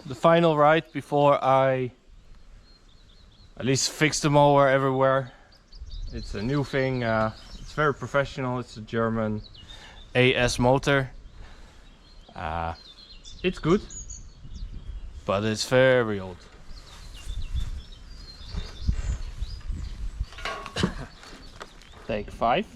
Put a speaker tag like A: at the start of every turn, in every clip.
A: the final ride before I at least fix the mower everywhere. It's a new thing, it's very professional. It's a German AS motor. It's good, but it's very old. Take 5.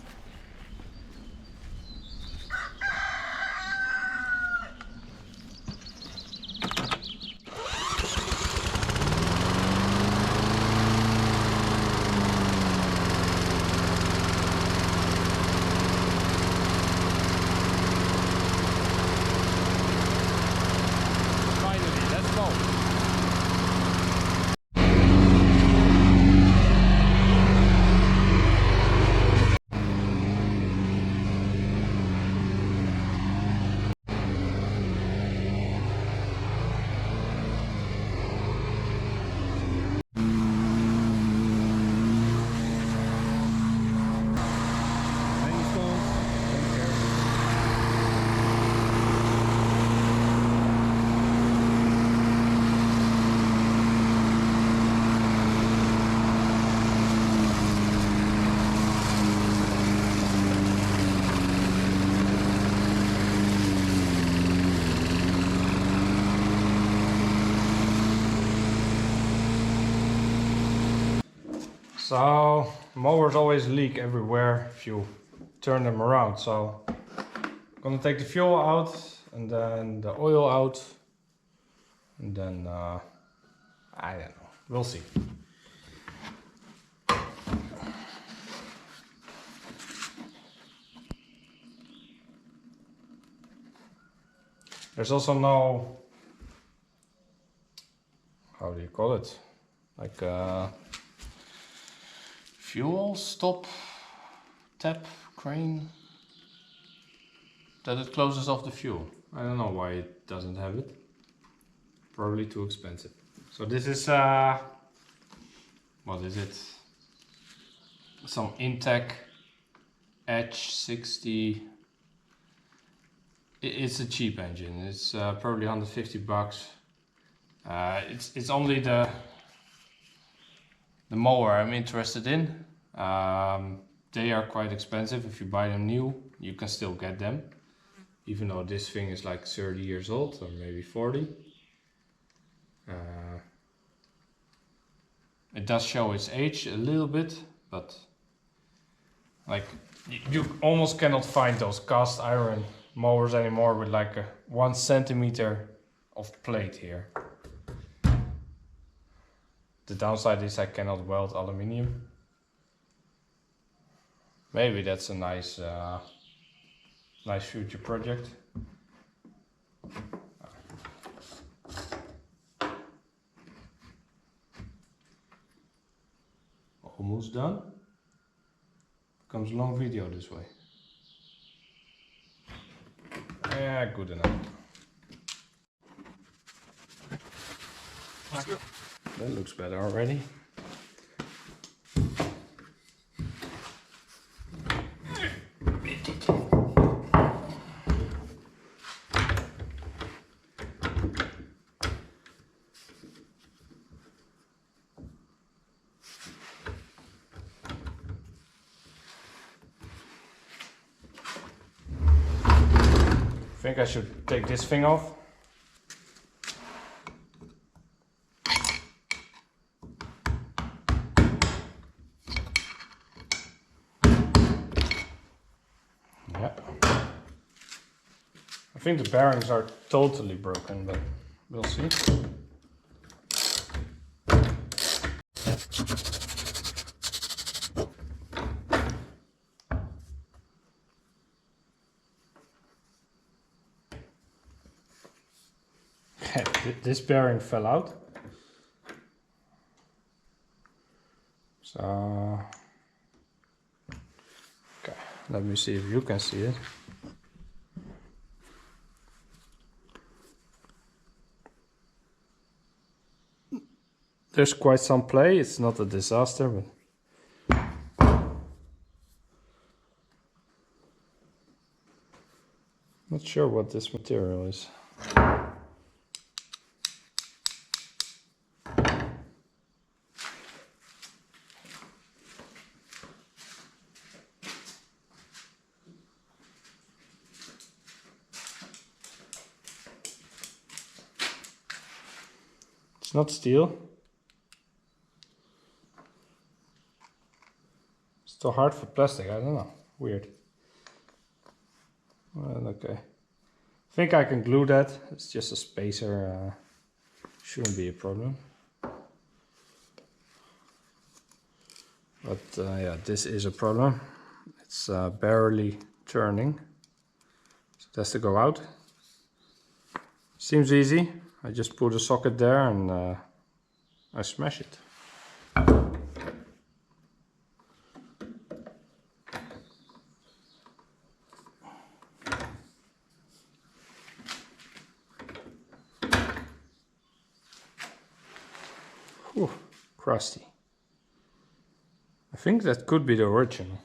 A: Finally, let's go. So mowers always leak everywhere if you turn them around. So I'm gonna take the fuel out and then the oil out, and then I don't know. We'll see. There's also no, how do you call it? Like fuel stop tap crane that it closes off the fuel. I don't know why it doesn't have it. Probably too expensive. So this is what is it? Some Intech H60. It's a cheap engine. It's probably 150 bucks. It's only the mower I'm interested in. They are quite expensive. If you buy them new, you can still get them, even though this thing is like 30 years old or maybe 40. It does show its age a little bit, but like you almost cannot find those cast iron mowers anymore with like a 1 centimeter of plate here. The downside is I cannot weld aluminium. Maybe that's a nice nice future project. Almost done. Comes a long video this way. Yeah, good enough. That looks better already. I think I should take this thing off. Yeah. I think the bearings are totally broken, but we'll see. This bearing fell out. So, okay, let me see if you can see it. There's quite some play, it's not a disaster, but not sure what this material is. It's not steel. It's too hard for plastic, I don't know. Weird. Well, okay. I think I can glue that. It's just a spacer. Shouldn't be a problem. But yeah, this is a problem. It's barely turning. So it has to go out. Seems easy. I just put a socket there and I smash it. Whew, crusty. I think that could be the original.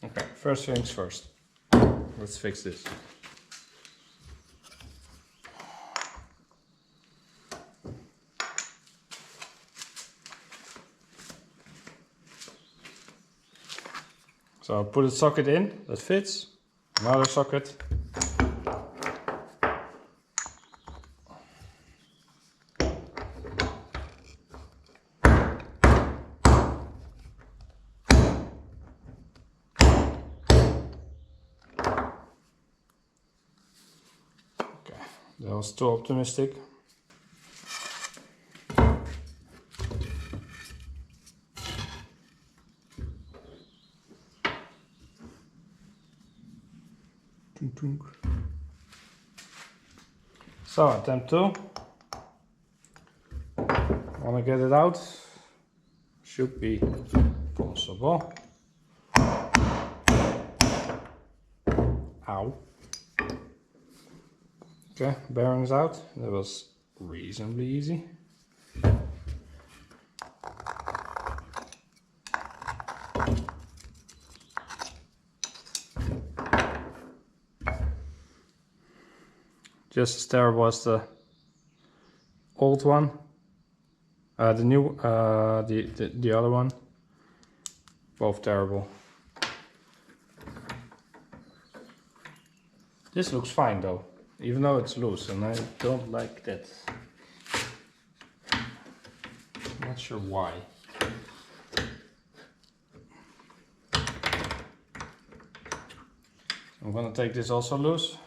A: Okay, first things first. Let's fix this. So I put a socket in that fits, another socket. Okay, that was too optimistic. So attempt 2. Wanna get it out? Should be possible. Ow. Okay, bearings out. That was reasonably easy. Just as terrible as the old one. The new, the other one. Both terrible. This looks fine though, even though it's loose, and I don't like that. I'm not sure why. I'm gonna take this also loose.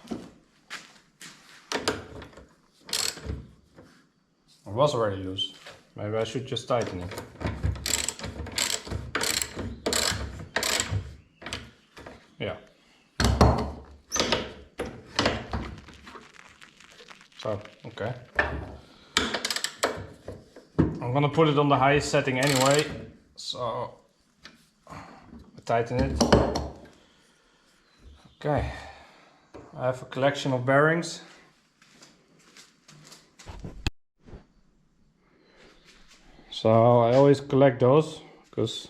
A: It was already loose. Maybe I should just tighten it. Yeah. So, okay. I'm gonna put it on the highest setting anyway, so I tighten it. Okay. I have a collection of bearings. So I always collect those because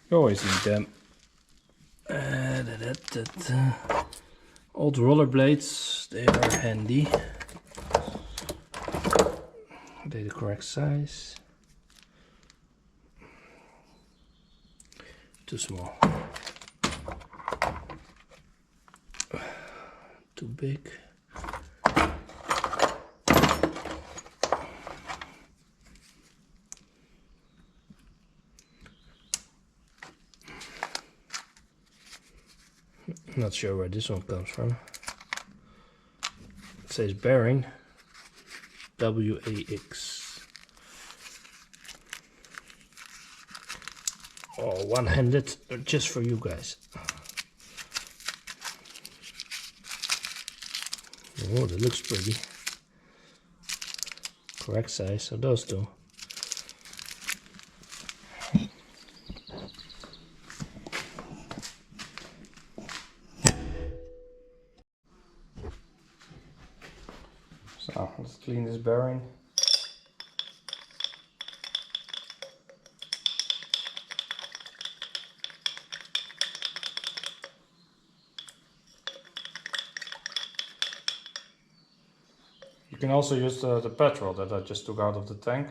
A: you always need them. Old rollerblades, they are handy. They're the correct size. Too small. Too big. Not sure where this one comes from. It says bearing WAX. Oh, one-handed, just for you guys. Oh, that looks pretty. Correct size, so those two. So let's clean this bearing. You can also use the petrol that I just took out of the tank.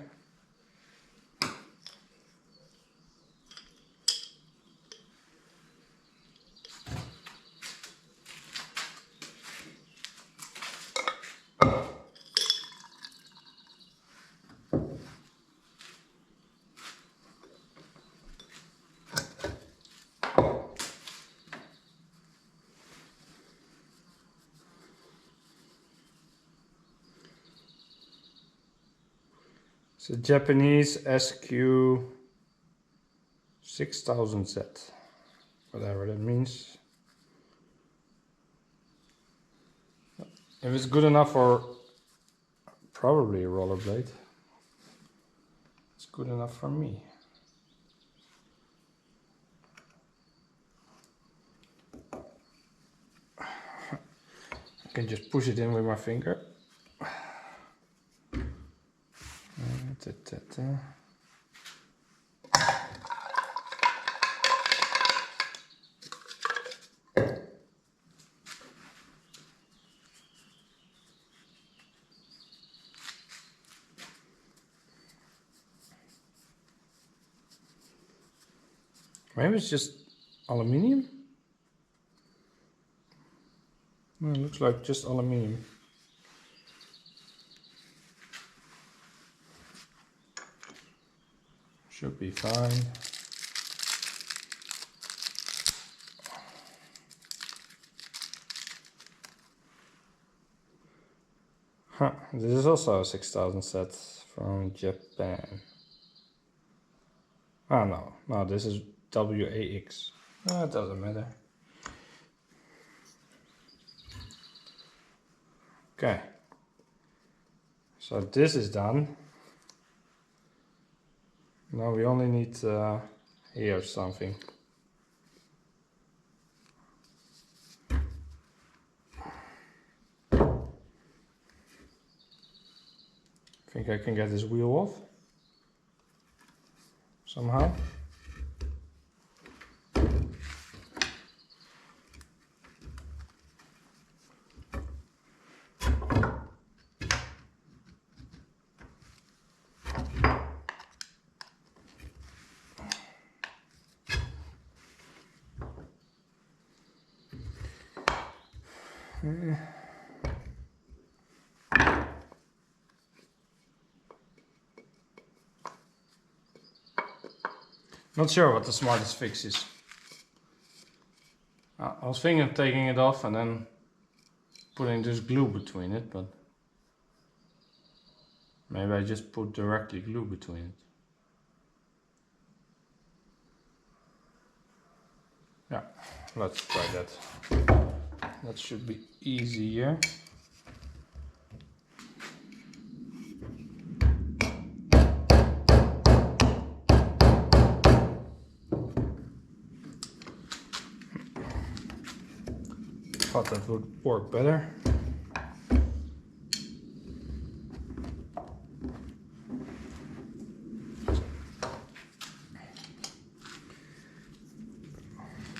A: It's a Japanese SQ 6000Z, whatever that means. If it's good enough for probably a rollerblade, it's good enough for me. I can just push it in with my finger. Maybe it's just aluminium? Well, it looks like just aluminium. Should be fine. Huh, this is also a 6000 set from Japan. Oh no, this is WAX. Oh, it doesn't matter. Okay, so this is done. Now we only need here something. Think I can get this wheel off somehow. Not sure what the smartest fix is. I was thinking of taking it off and then putting this glue between it, but maybe I just put directly glue between it. Yeah, let's try that. That should be easier. Thought that would work better.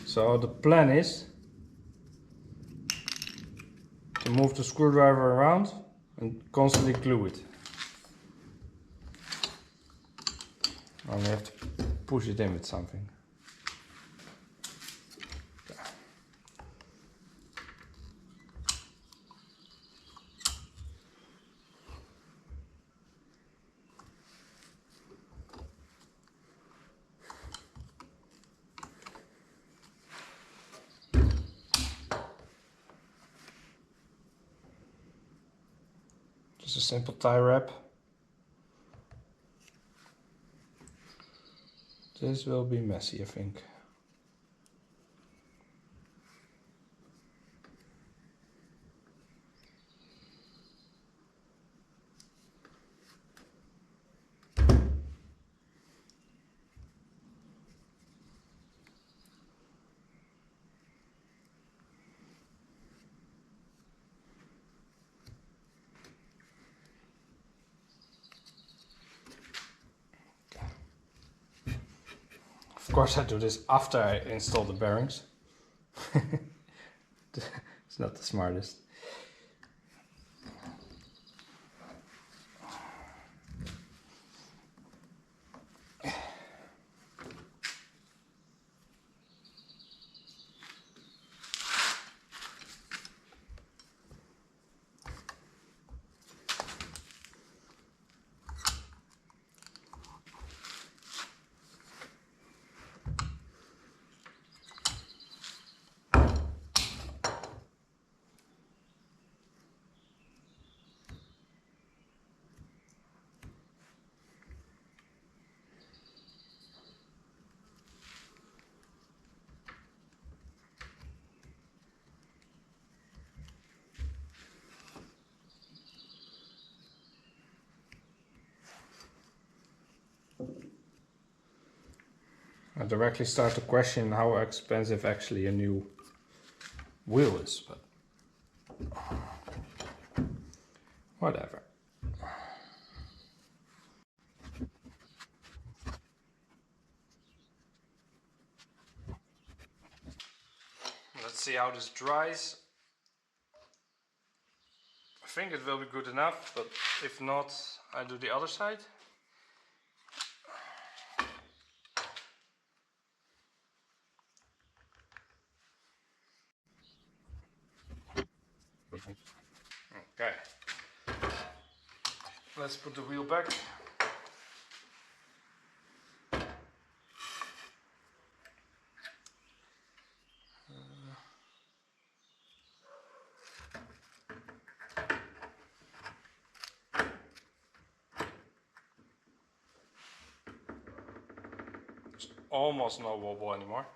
A: So the plan is to move the screwdriver around and constantly glue it. Only have to push it in with something. Just a simple tie wrap. This will be messy, I think. Of course I do this after I install the bearings. It's not the smartest. I directly start to question how expensive actually a new wheel is, but whatever. Let's see how this dries. I think it will be good enough, but if not, I do the other side. Okay. Let's put the wheel back. There's almost no wobble anymore.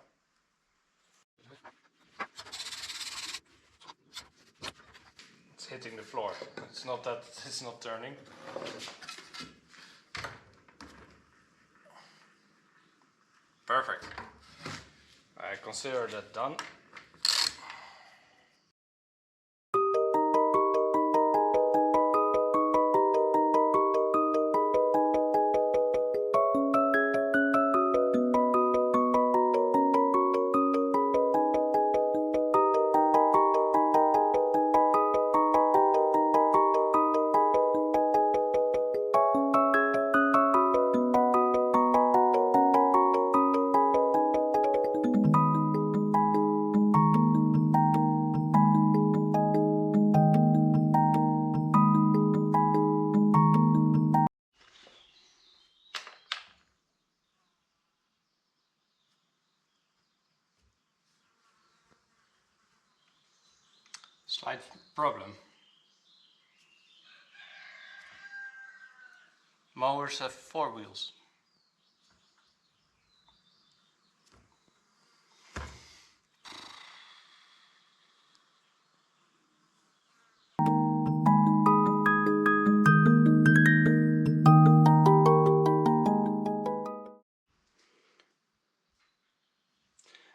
A: It's hitting the floor. It's not that it's not turning. Perfect. I consider that done. Slight problem. Mowers have 4 wheels.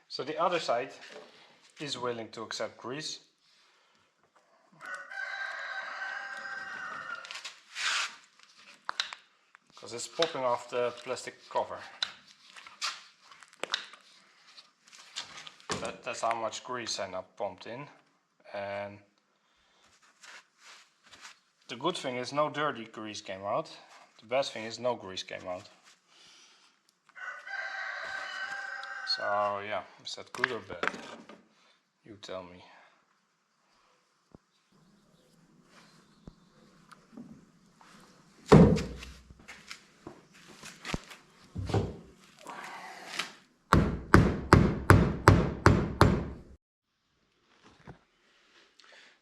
A: So the other side is willing to accept grease. Because it's popping off the plastic cover. That's how much grease I now pumped in. And the good thing is no dirty grease came out. The bad thing is no grease came out. So yeah, is that good or bad? You tell me.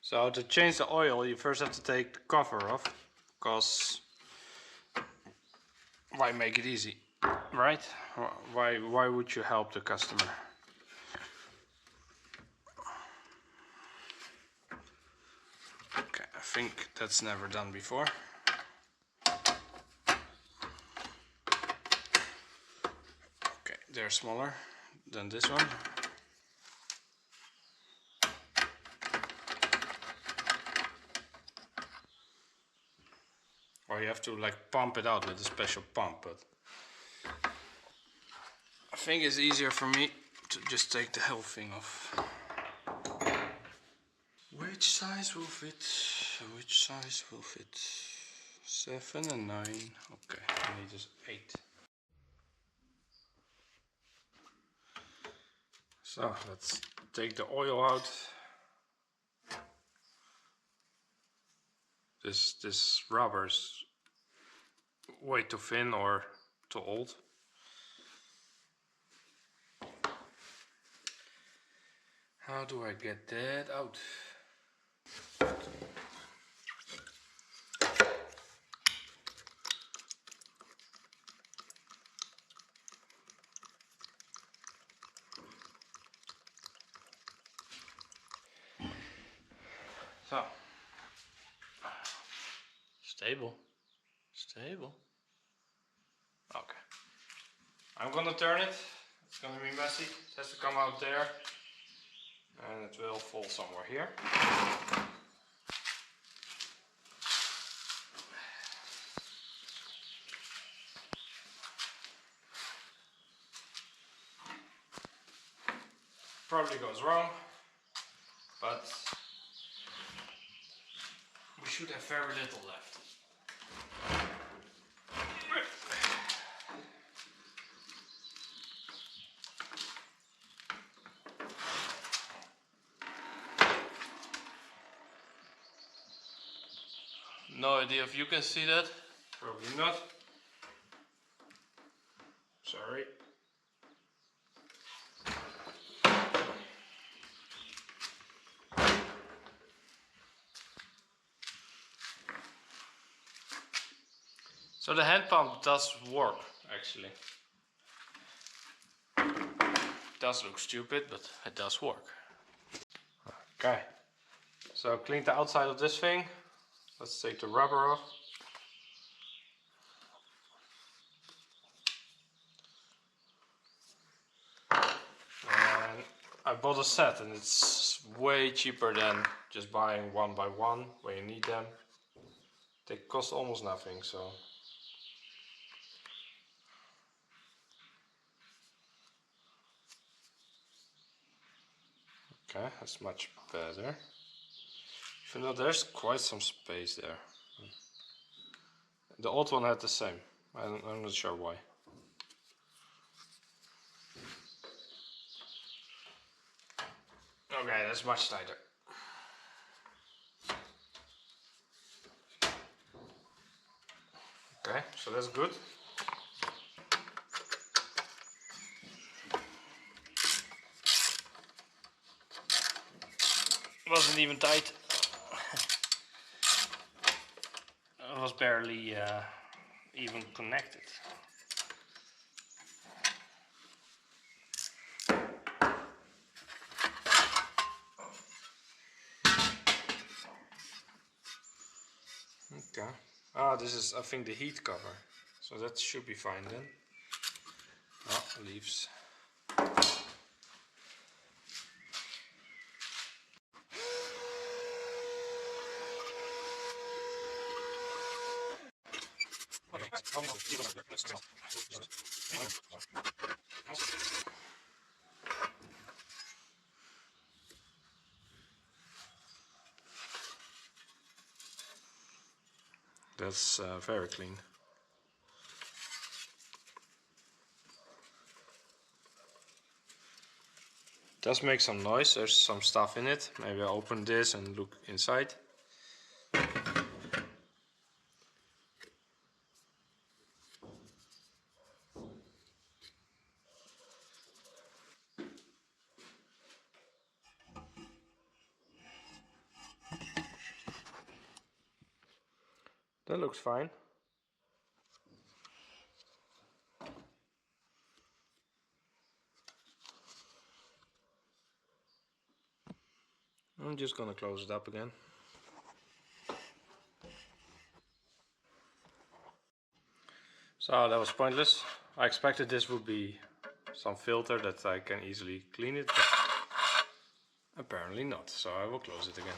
A: So to change the oil, you first have to take the cover off, because why make it easy, right? Why would you help the customer? Okay, I think that's never done before. Okay, they're smaller than this one. Or you have to like pump it out with a special pump, but I think it's easier for me to just take the whole thing off. Which size will fit? Which size will fit? 7 and 9. Okay, I need just 8. So let's take the oil out. This rubber is way too thin or too old. How do I get that out? So, stable. Okay. I'm gonna turn it It's gonna be messy. It has to come out there and it will fall somewhere here. Probably goes wrong, but we should have very little left. No idea if you can see that. Probably not. Sorry. So the hand pump does work, actually. It does look stupid, but it does work. Okay. So clean the outside of this thing. Let's take the rubber off. And I bought a set and it's way cheaper than just buying one by one when you need them. They cost almost nothing, so. Okay, that's much better. Even though there's quite some space there. The old one had the same. I'm not sure why. Okay, that's much tighter. Okay, so that's good. It wasn't even tight. It was barely even connected. Okay. Ah, this is, I think, the heat cover. So that should be fine then. Ah, leaves. That's very clean. Does make some noise, there's some stuff in it. Maybe I'll open this and look inside. That looks fine. I'm just gonna close it up again. So that was pointless. I expected this would be some filter that I can easily clean it, but apparently not. So I will close it again.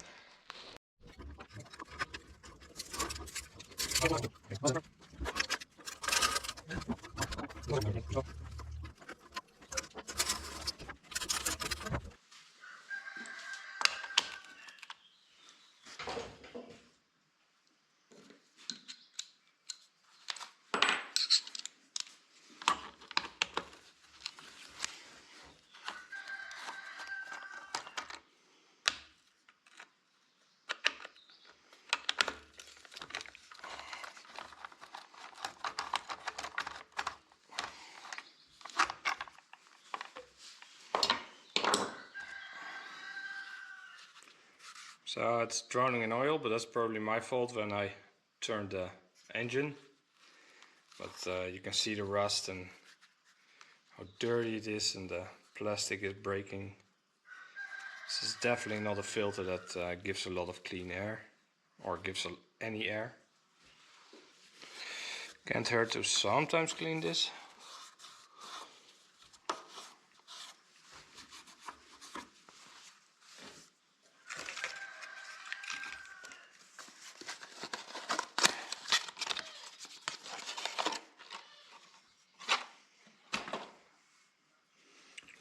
A: So it's drowning in oil, but that's probably my fault when I turned the engine. But you can see the rust and how dirty it is, and the plastic is breaking. This is definitely not a filter that gives a lot of clean air, or gives any air. Can't hurt to sometimes clean this.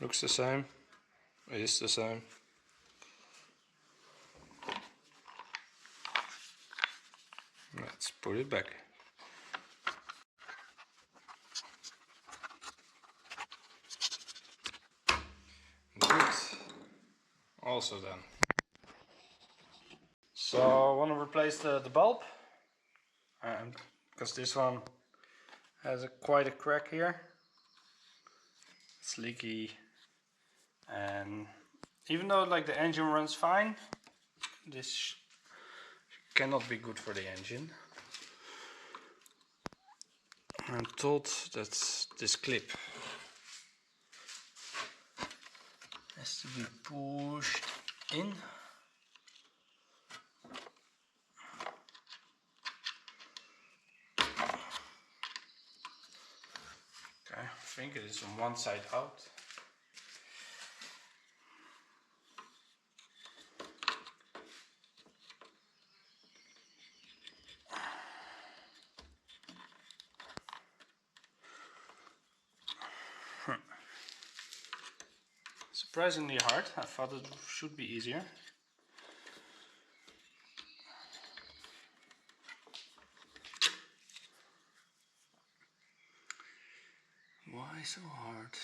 A: Looks the same. It is the same. Let's put it back. Good. Also done. So I want to replace the bulb, because this one has quite a crack here. It's leaky, and even though like the engine runs fine, this cannot be good for the engine. I'm told that this clip has to be pushed in. Okay, I think it is on one side out. Surprisingly hard. I thought it should be easier. Why so hard?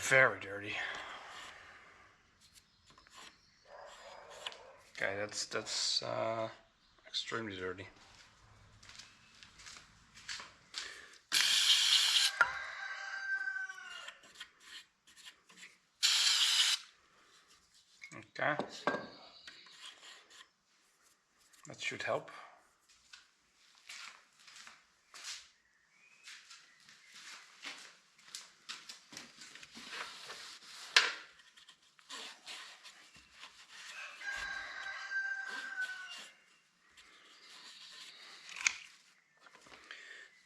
A: Very dirty. Okay, that's extremely dirty. Okay, that should help.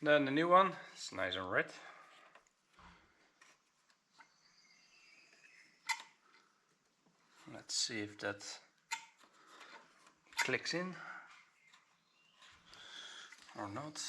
A: Then the new one is nice and red. Let's see if that clicks in or not.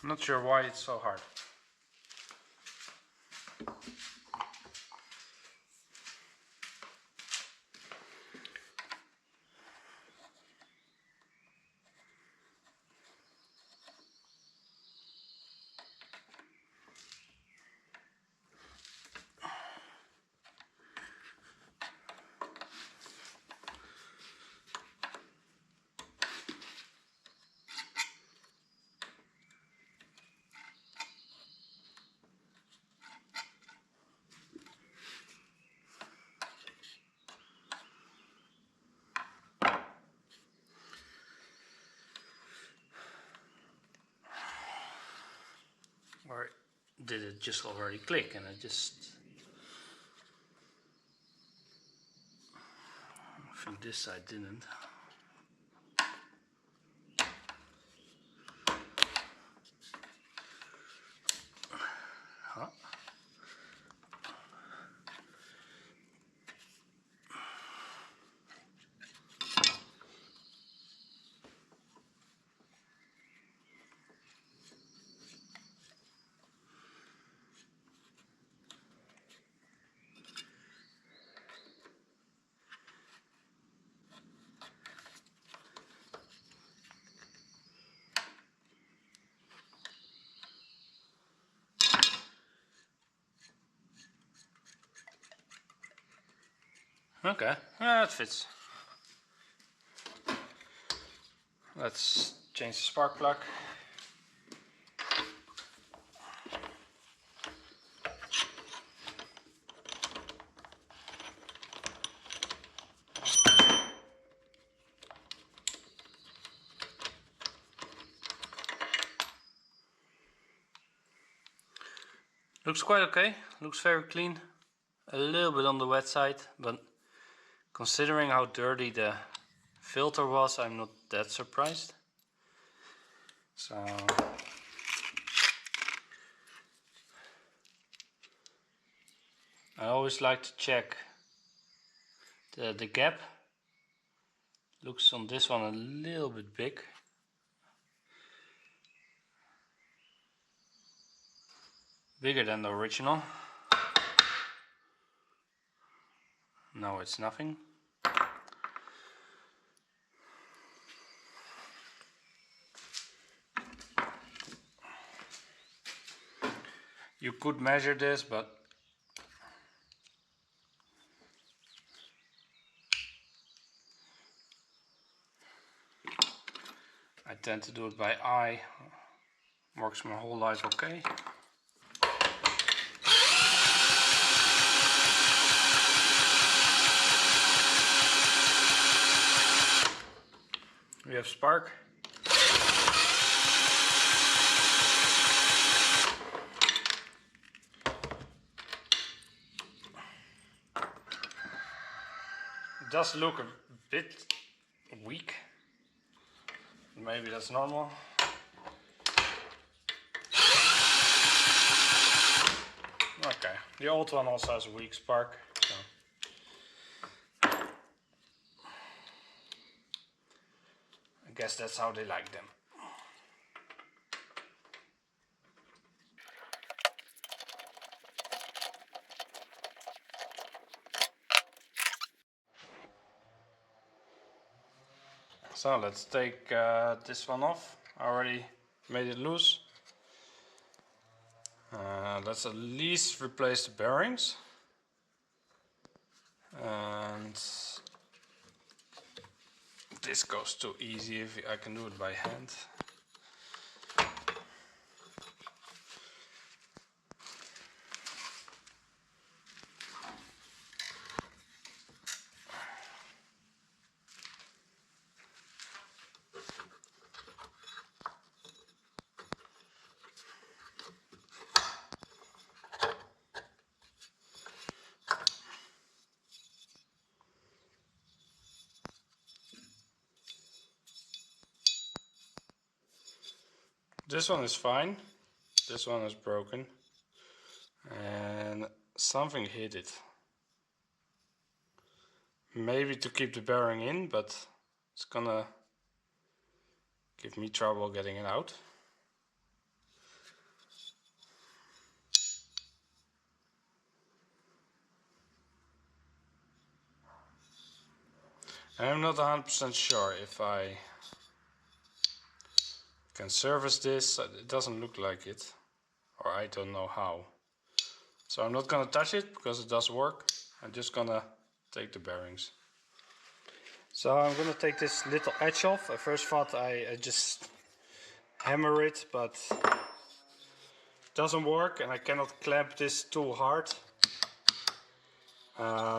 A: I'm not sure why it's so hard. Or did it just already click and it just... I think this side didn't. Huh? Okay, yeah, it fits. Let's change the spark plug. Looks quite okay, looks very clean. A little bit on the wet side, but considering how dirty the filter was, I'm not that surprised. So I always like to check the gap. Looks on this one a little bit big. Bigger than the original. No, it's nothing. You could measure this, but I tend to do it by eye. Works my whole life okay. We have spark. It does look a bit weak. Maybe that's normal. Okay, the old one also has a weak spark. So. I guess that's how they like them. So let's take this one off. I already made it loose. Let's at least replace the bearings. And this goes too easy if I can do it by hand. This one is fine, this one is broken, and something hit it. Maybe to keep the bearing in, but it's gonna give me trouble getting it out. I'm not 100% sure if I can service this. It doesn't look like it, or I don't know how. So I'm not gonna touch it because it does work. I'm just gonna take the bearings. So I'm gonna take this little edge off. I first thought I just hammer it, but it doesn't work and I cannot clamp this too hard.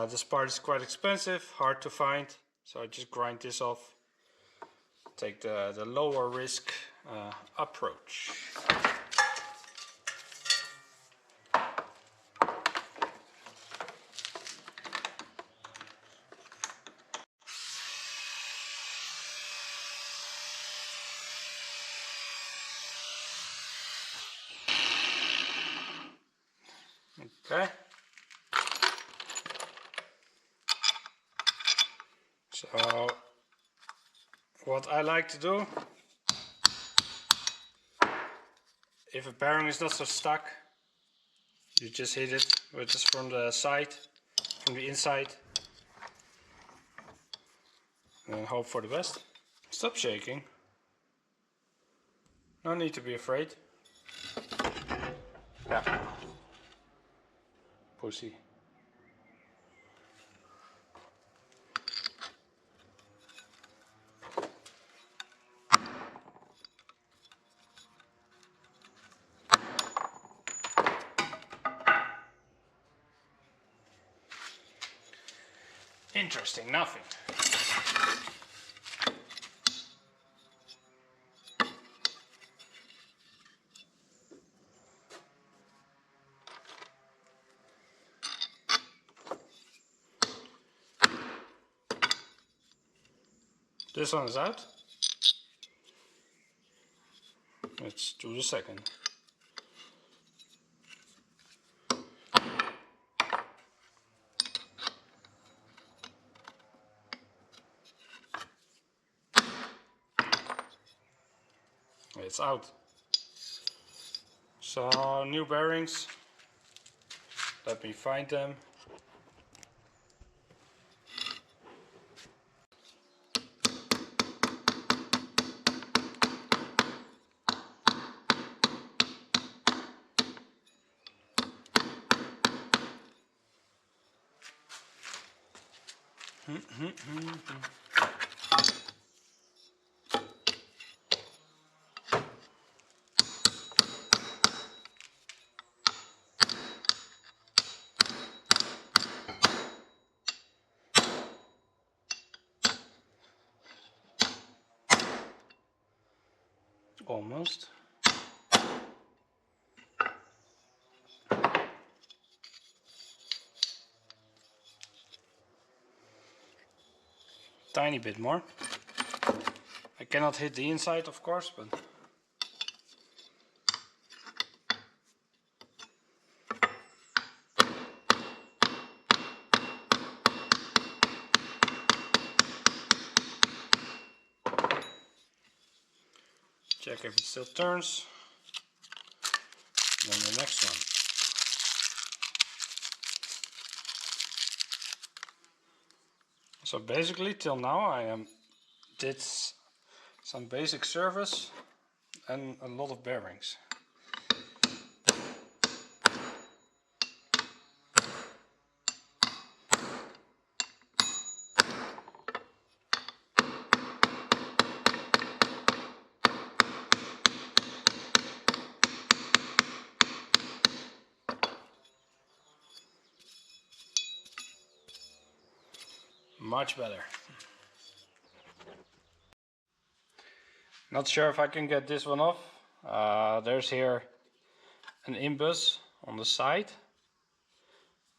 A: This part is quite expensive, hard to find, so I just grind this off. Take the lower risk approach. Okay. So what I like to do, if a bearing is not so stuck, you just hit it with this from the side, from the inside, and hope for the best. Stop shaking. No need to be afraid. Yeah. Pussy. Interesting, nothing. This one is out. Let's do the second. It's out. So new bearings. Let me find them. Almost. Tiny bit more. I cannot hit the inside, of course, but check if it still turns. Then the next one. So basically, till now I did some basic service and a lot of bearings. Much better. Not sure if I can get this one off. There's here an imbus on the side,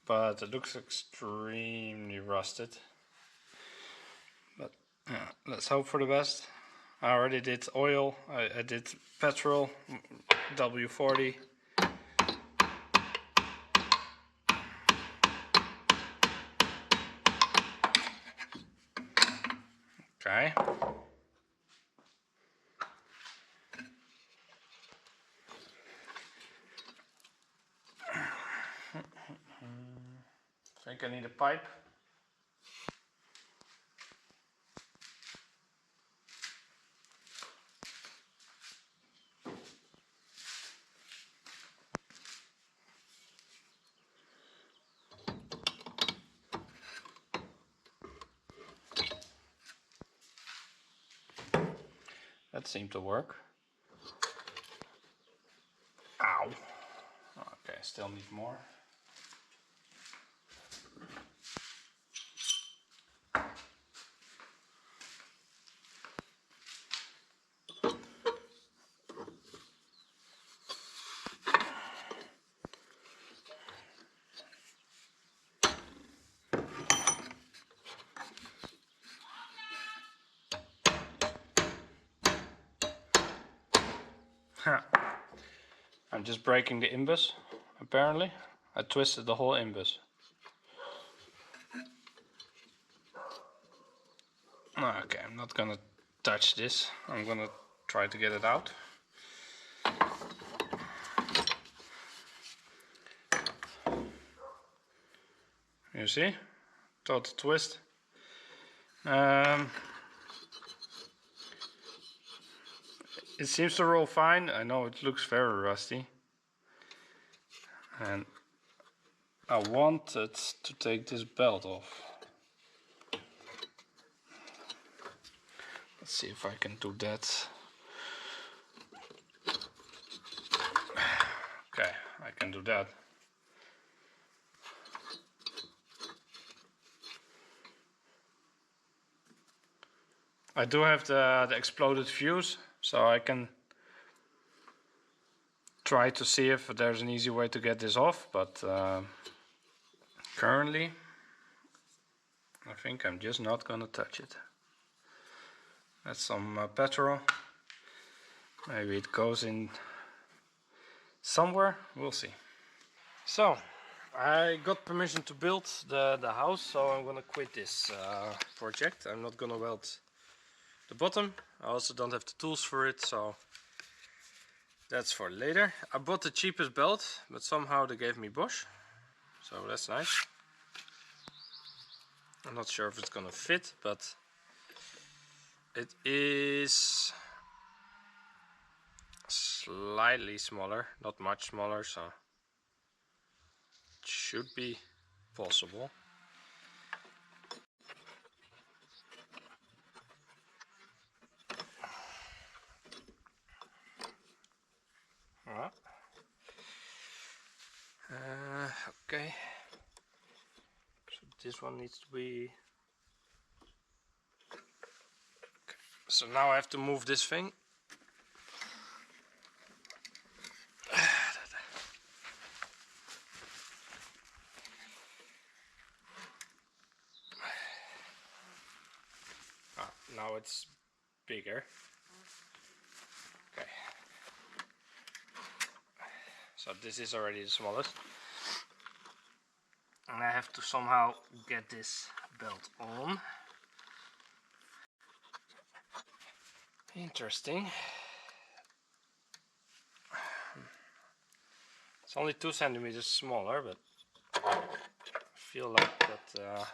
A: but it looks extremely rusted. But let's hope for the best. I already did oil, I did petrol, W40. Okay. I think I need a pipe. That seemed to work. Ow. Okay, still need more. I'm just breaking the imbus, apparently. I twisted the whole imbus. Okay, I'm not gonna touch this. I'm gonna try to get it out. You see? Total twist. It seems to roll fine. I know it looks very rusty. And I wanted to take this belt off. Let's see if I can do that. Okay, I can do that. I do have the exploded fuse, so I can try to see if there's an easy way to get this off, but currently I think I'm just not gonna touch it. That's some petrol. Maybe it goes in somewhere, we'll see. So I got permission to build the house, so I'm gonna quit this project. I'm not gonna weld the bottom. I also don't have the tools for it, so that's for later. I bought the cheapest belt, but somehow they gave me Bosch, so that's nice. I'm not sure if it's gonna fit, but it is slightly smaller, not much smaller, so it should be possible. Okay, so this one needs to be... Okay. So now I have to move this thing. Now it's bigger. Okay. So this is already the smallest. And I have to somehow get this belt on. Interesting. It's only 2 centimeters smaller, but I feel like that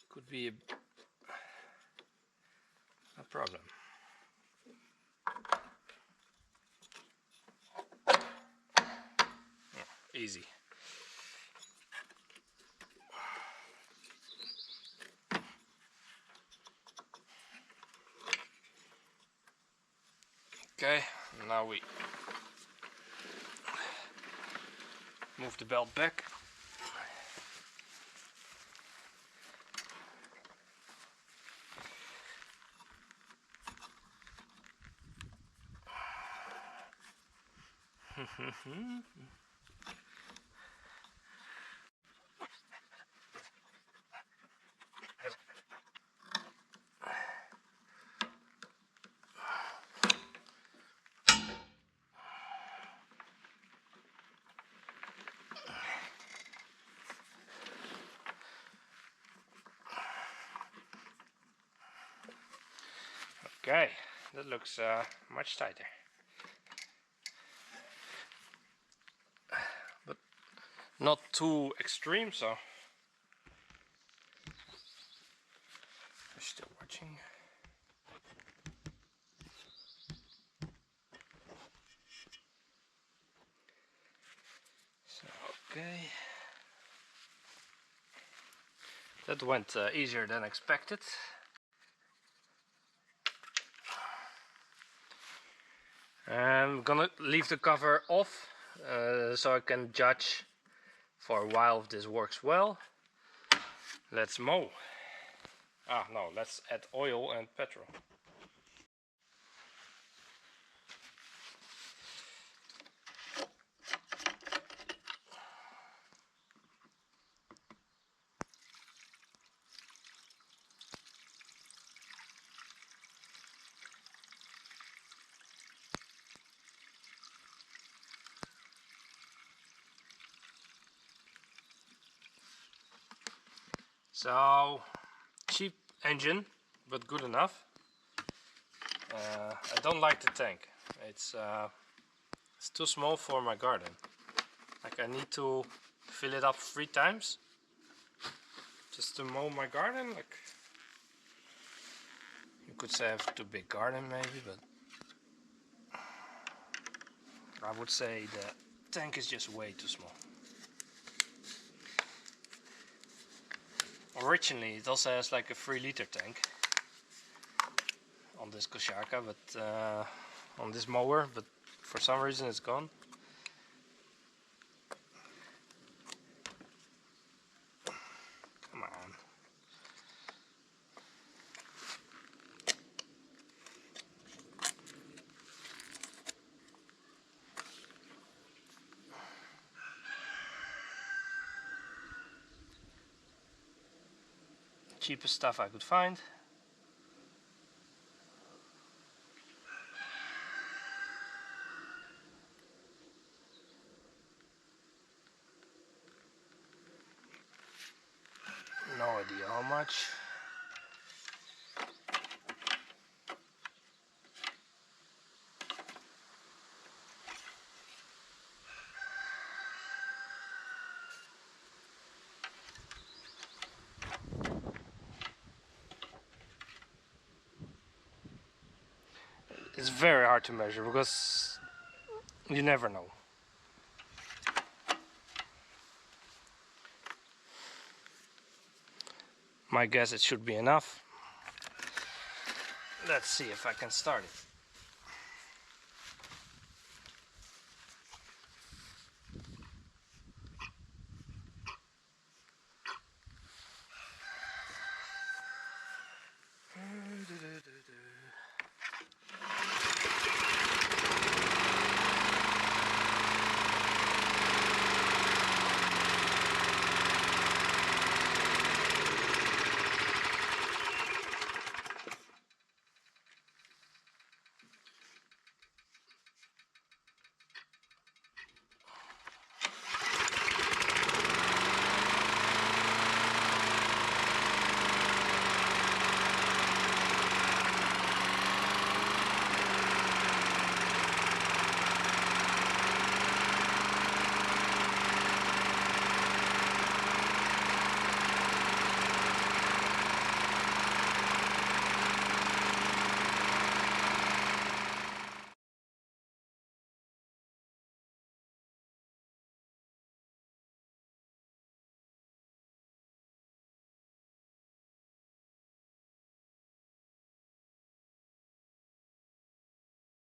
A: could be a problem. Easy. Okay, now we move the belt back. Okay, that looks much tighter. But not too extreme, so... You're still watching. So, okay. That went easier than expected. I'm gonna leave the cover off so I can judge for a while if this works well. Let's mow. No, let's add oil and petrol. So, cheap engine, but good enough. I don't like the tank. It's too small for my garden. Like, I need to fill it up 3 times just to mow my garden. Like, you could say I have too big garden maybe, but I would say the tank is just way too small. Originally it also has like a 3-liter tank on this Koshaka, but on this mower, but for some reason it's gone. Come on. cheapest stuff I could find. No idea how much. It's very hard to measure because you never know. My guess it should be enough. Let's see if I can start it.